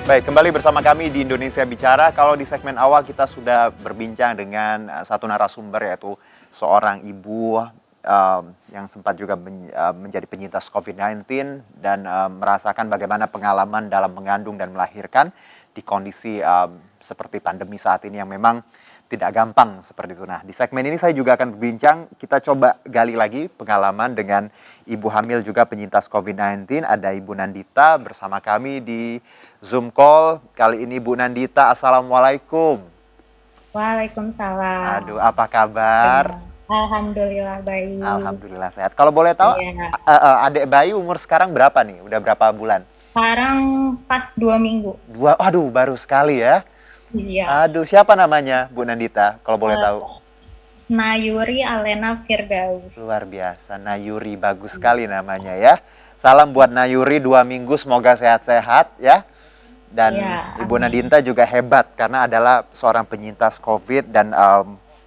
Baik, kembali bersama kami di Indonesia Bicara. Kalau di segmen awal kita sudah berbincang dengan satu narasumber, yaitu seorang ibu yang sempat juga menjadi penyintas COVID-19 dan merasakan bagaimana pengalaman dalam mengandung dan melahirkan di kondisi seperti pandemi saat ini yang memang tidak gampang seperti itu. Nah, di segmen ini saya juga akan berbincang, kita coba gali lagi pengalaman dengan ibu hamil juga penyintas COVID-19. Ada Ibu Nandita bersama kami di Zoom call. Kali ini Ibu Nandita, Assalamualaikum. Waalaikumsalam. Aduh, apa kabar? Alhamdulillah baik. Alhamdulillah sehat. Kalau boleh tahu, Iya. adik bayi umur sekarang berapa nih? Udah berapa bulan? Sekarang pas 2 minggu. Aduh, baru sekali ya. Iya. Aduh, siapa namanya Bu Nandita, kalau boleh tahu? Eh, Nayuri Alena Firdaus. Luar biasa, Nayuri, bagus sekali namanya ya. Salam buat Nayuri 2 minggu, semoga sehat-sehat ya. Dan Iya, Ibu amin. Nandita juga hebat karena adalah seorang penyintas COVID dan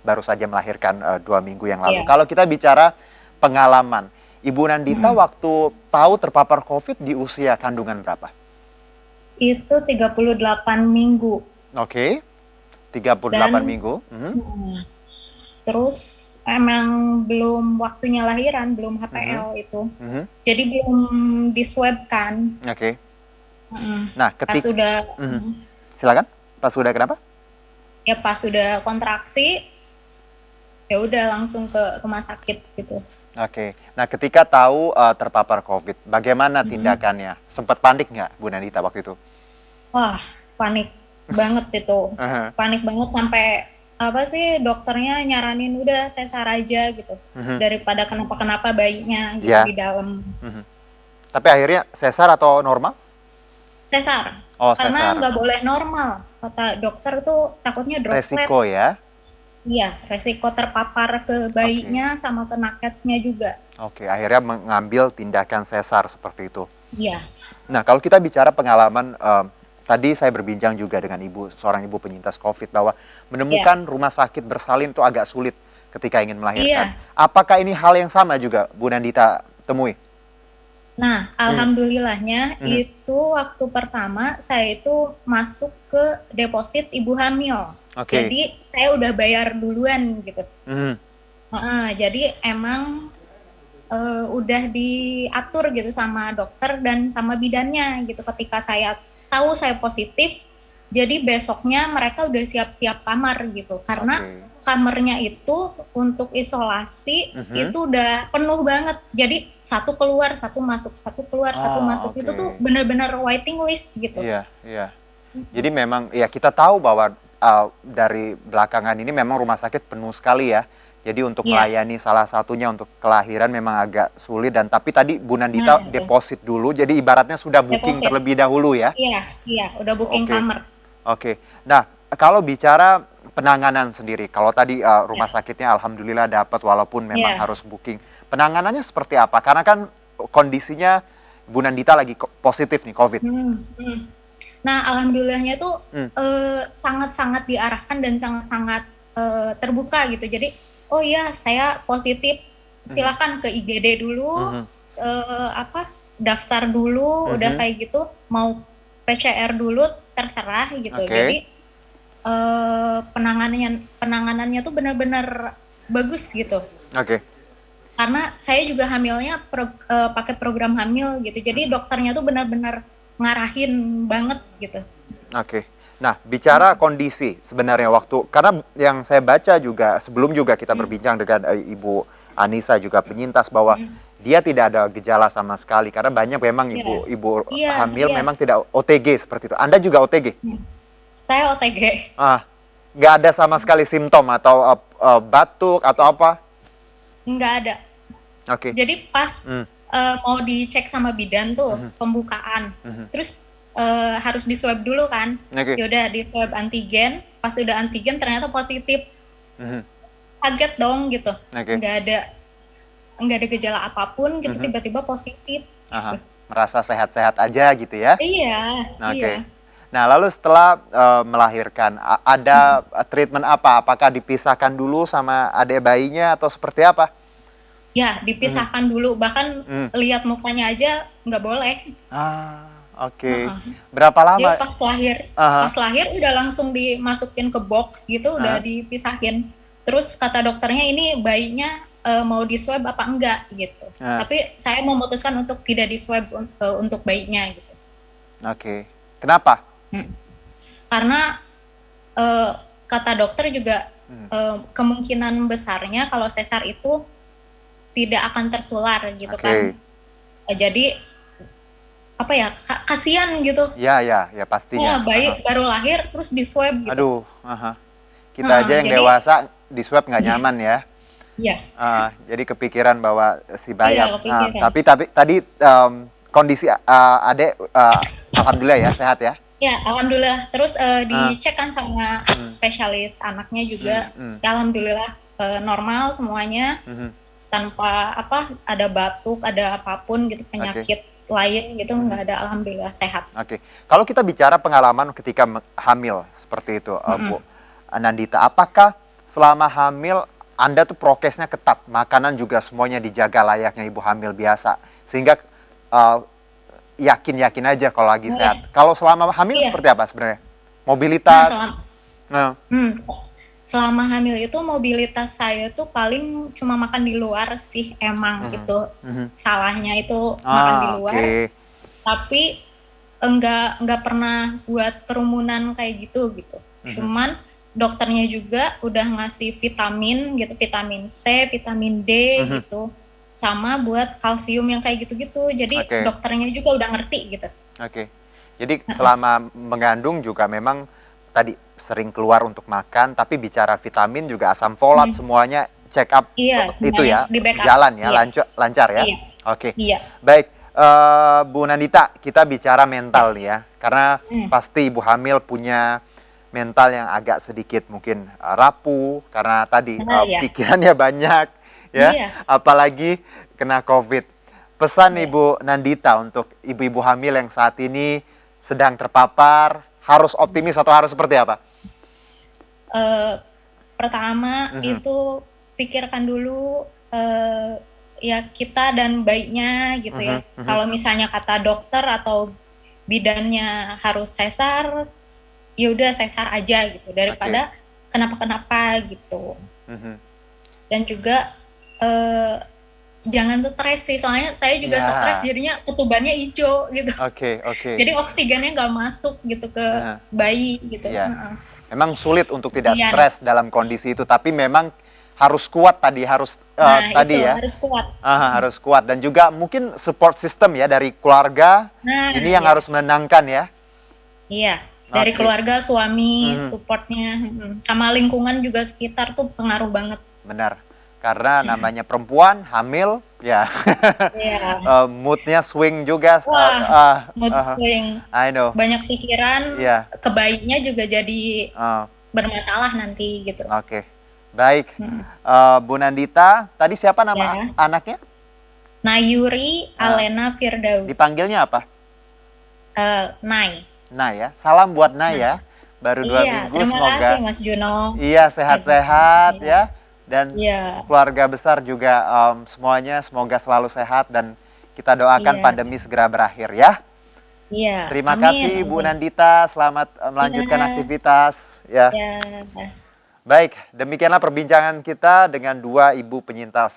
baru saja melahirkan 2 minggu yang lalu. Iya. Kalau kita bicara pengalaman, Ibu Nandita Mm-mm. waktu tahu terpapar COVID di usia kandungan berapa? Itu 38 minggu. Oke, 38 Dan minggu. Mhm, mm, terus emang belum waktunya lahiran, belum mhm, HPL itu. mhm. Jadi belum diswab kan. Oke. Mm-mm. Nah, Pas udah mhm. Silakan. Pas sudah kenapa? ya pas udah kontraksi ya udah langsung ke rumah sakit gitu. Oke. Nah, ketika tahu terpapar COVID, bagaimana Mm. tindakannya? Sempat panik nggak, Bu Nandita, waktu itu? Wah, panik banget itu. Aha, Panik banget sampai apa sih dokternya nyaranin udah sesar aja gitu. mhm. Daripada kenapa-kenapa bayinya gitu Ya. di dalam. Mhm. Tapi akhirnya sesar atau normal? Sesar. Oh, Karena sesar. nggak boleh normal. Kata dokter tuh takutnya droplet. Resiko ya. Iya, resiko terpapar ke Oke. bayinya sama ke nakesnya juga. Oke, akhirnya mengambil tindakan sesar seperti itu. Iya. Nah, kalau kita bicara pengalaman, tadi saya berbincang juga dengan seorang ibu penyintas COVID bahwa Iya. menemukan rumah sakit bersalin itu agak sulit ketika ingin melahirkan. Iya. Apakah ini hal yang sama juga Bu Nandita temui? Nah, Mhm, alhamdulillahnya mhm. itu waktu pertama saya itu masuk ke deposit ibu hamil. Oke. Jadi saya udah bayar duluan gitu. Mhm, Heeh, jadi emang udah diatur gitu sama dokter dan sama bidannya gitu. Ketika saya tahu saya positif, jadi besoknya mereka udah siap-siap kamar gitu. Karena oke. kamarnya itu untuk isolasi Mhm. itu udah penuh banget. Jadi satu keluar, satu masuk, satu keluar, satu Ah, masuk. Itu tuh oke. benar-benar waiting list gitu. Iya, iya. Jadi memang ya kita tahu bahwa dari belakangan ini memang rumah sakit penuh sekali ya. Jadi untuk Iya, melayani salah satunya untuk kelahiran memang agak sulit, dan tapi tadi Bu nah Nandita itu deposit dulu, jadi ibaratnya sudah booking deposit. terlebih dahulu ya. Iya, iya, udah booking Oke, kamar. oke. Nah, kalau bicara penanganan sendiri, kalau tadi rumah Ya, sakitnya alhamdulillah dapat walaupun memang iya. harus booking. Penanganannya seperti apa? Karena kan kondisinya Bu Nandita lagi positif nih COVID. Hmm, hmm. Nah, alhamdulillahnya tuh Hmm, sangat-sangat diarahkan dan sangat-sangat terbuka gitu. Jadi, oh iya saya positif, mhm, silakan ke IGD dulu, mhm, apa daftar dulu, udah mhm. kayak gitu, mau PCR dulu terserah gitu. Oke, Jadi penanganannya tuh benar-benar bagus gitu. oke. Karena saya juga hamilnya pakai program hamil gitu. Jadi Mhm. dokternya tuh benar-benar ngarahin banget gitu. Oke. Nah, bicara kondisi sebenarnya waktu, karena yang saya baca juga sebelum juga kita Hmm, berbincang dengan Ibu Anissa juga penyintas bahwa hmm. dia tidak ada gejala sama sekali karena banyak memang Iya, ibu-ibu iya, hamil iya. memang tidak OTG seperti itu. Anda juga OTG? Hmm. Saya OTG, Ah, nggak ada sama sekali simptom atau batuk atau apa? nggak ada. Oke. Jadi pas Hmm, mau dicek sama bidan tuh mhm, pembukaan, mhm. terus harus di swab dulu kan. Oke. Yaudah di swab antigen, pas udah antigen ternyata positif, Mhm, kaget dong gitu. oke. Nggak ada nggak ada gejala apapun gitu Mhm, tiba-tiba positif. aha. Merasa sehat-sehat aja gitu ya? Iya, iya. Oke. Nah, lalu setelah melahirkan, ada Mm. treatment apa? Apakah dipisahkan dulu sama adik bayinya atau seperti apa? Ya, Mhm, dipisahkan dulu. Bahkan mhm. lihat mukanya aja nggak boleh. Ah. oke. Heeh. Berapa Jadi lama? Aha, pas lahir udah langsung dimasukin ke box gitu, udah aha, dipisahin. Terus kata dokternya ini bayinya mau di swab apa enggak gitu. nah, Tapi saya memutuskan untuk tidak di swab untuk bayinya gitu. oke. Kenapa? Hmm. Karena eh, kata dokter juga Hmm, kemungkinan besarnya kalau sesar itu tidak akan tertular gitu kan. oke. Jadi apa ya, kasihan gitu. Ya, ya, ya Wah, pastinya. bayi Aha. baru lahir terus di swab gitu. Aduh, aha. Kita aja yang Jadi dewasa di swab nggak iya, nyaman ya. iya, Jadi kepikiran bahwa si iya bayap. kepikiran. Tapi tadi kondisi adek alhamdulillah ya sehat ya. Ya, alhamdulillah. Terus Ah, dicek kan sama hmm, spesialis anaknya juga. hmm, hmm, Ya, alhamdulillah normal semuanya hmm, tanpa apa ada batuk, ada apapun gitu oke. penyakit lain gitu Hmm, nggak ada, alhamdulillah sehat. oke. Kalau kita bicara pengalaman ketika hamil seperti itu, Bu Mm-mm. Nandita, apakah selama hamil Anda tuh prokesnya ketat, makanan juga semuanya dijaga layaknya ibu hamil biasa, sehingga eh, yakin-yakin aja kalau lagi Boleh. sehat. Kalau selama hamil Iya. seperti apa sebenarnya? Nah, Mobilitas? Nah, hmm, selama hamil itu mobilitas saya tuh paling cuma makan di luar sih, emang mhm, itu mhm. salahnya itu makan di luar. Oke. Tapi enggak pernah buat kerumunan kayak gitu. Mhm, Cuman dokternya juga udah ngasih vitamin gitu, vitamin C, vitamin D mhm. gitu, sama buat kalsium yang kayak gitu-gitu. Jadi Oke, dokternya juga udah ngerti gitu. oke. Jadi selama mengandung juga memang tadi sering keluar untuk makan, tapi bicara vitamin juga asam folat Hmm. semuanya check up Iya, itu semuanya ya, di backup. jalan ya, Iya, lancar lancar ya. iya, Oke. iya. Baik, Bu Nandita, kita bicara mental nih ya. Karena Hmm. pasti ibu hamil punya mental yang agak sedikit mungkin rapuh karena tadi Nah, ya. pikirannya banyak ya, Iya, apalagi kena COVID. Pesan iya. Ibu Nandita untuk ibu-ibu hamil yang saat ini sedang terpapar, harus optimis atau harus seperti apa? Eh, Pertama Mhm, itu pikirkan dulu ya kita dan bayinya gitu mhm, ya. mhm. Kalau misalnya kata dokter atau bidannya harus sesar, ya udah sesar aja gitu Oke. daripada kenapa-kenapa gitu. Mhm. Dan juga eh, jangan stres sih, soalnya saya juga stres Ya, jadinya ketubannya hijau gitu. oke, oke. Jadi oksigennya nggak masuk gitu ke Nah, bayi gitu. iya. Heeh. Memang sulit untuk tidak Kasian. stres dalam kondisi itu, tapi memang harus kuat tadi, harus Nah itu tadi ya. harus kuat. Harus kuat dan juga mungkin support system ya dari keluarga. Nah Ini yang ya. harus menenangkan ya. Iya, dari Oke. keluarga, suami, Mhm, supportnya, sama lingkungan juga sekitar tuh pengaruh banget. benar. Karena namanya perempuan hamil ya Iya, moodnya swing juga. wah, mood swing, I know. banyak pikiran, Iya. kebaiknya juga jadi eh, bermasalah nanti gitu. oke. Baik. Mm. Bu Nandita, tadi siapa nama Ya, anaknya? Nayuri Eh, Alena Firdaus, dipanggilnya apa? Nay. Nay ya. Salam buat Nay Nah, ya. Baru dua iya, minggu terima kasih semoga Mas Juno. iya sehat-sehat Iya, ya. Dan iya, keluarga besar juga semuanya semoga selalu sehat dan kita doakan iya, pandemi segera berakhir ya. iya. Terima Amin, kasih Bu amin. Nandita, selamat melanjutkan Iya, aktivitas ya. iya. Baik, demikianlah perbincangan kita dengan dua ibu penyintas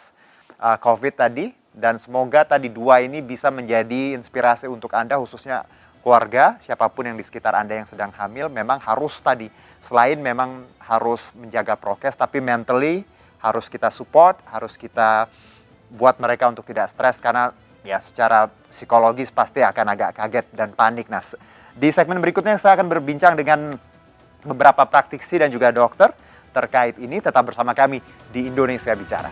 COVID tadi dan semoga tadi dua ini bisa menjadi inspirasi untuk Anda khususnya keluarga, siapapun yang di sekitar Anda yang sedang hamil memang harus tadi selain memang harus menjaga prokes tapi mentally harus kita support, harus kita buat mereka untuk tidak stres karena ya secara psikologis pasti akan agak kaget dan panik. Nah, di segmen berikutnya saya akan berbincang dengan beberapa praktisi dan juga dokter terkait ini. Tetap bersama kami di Indonesia Bicara.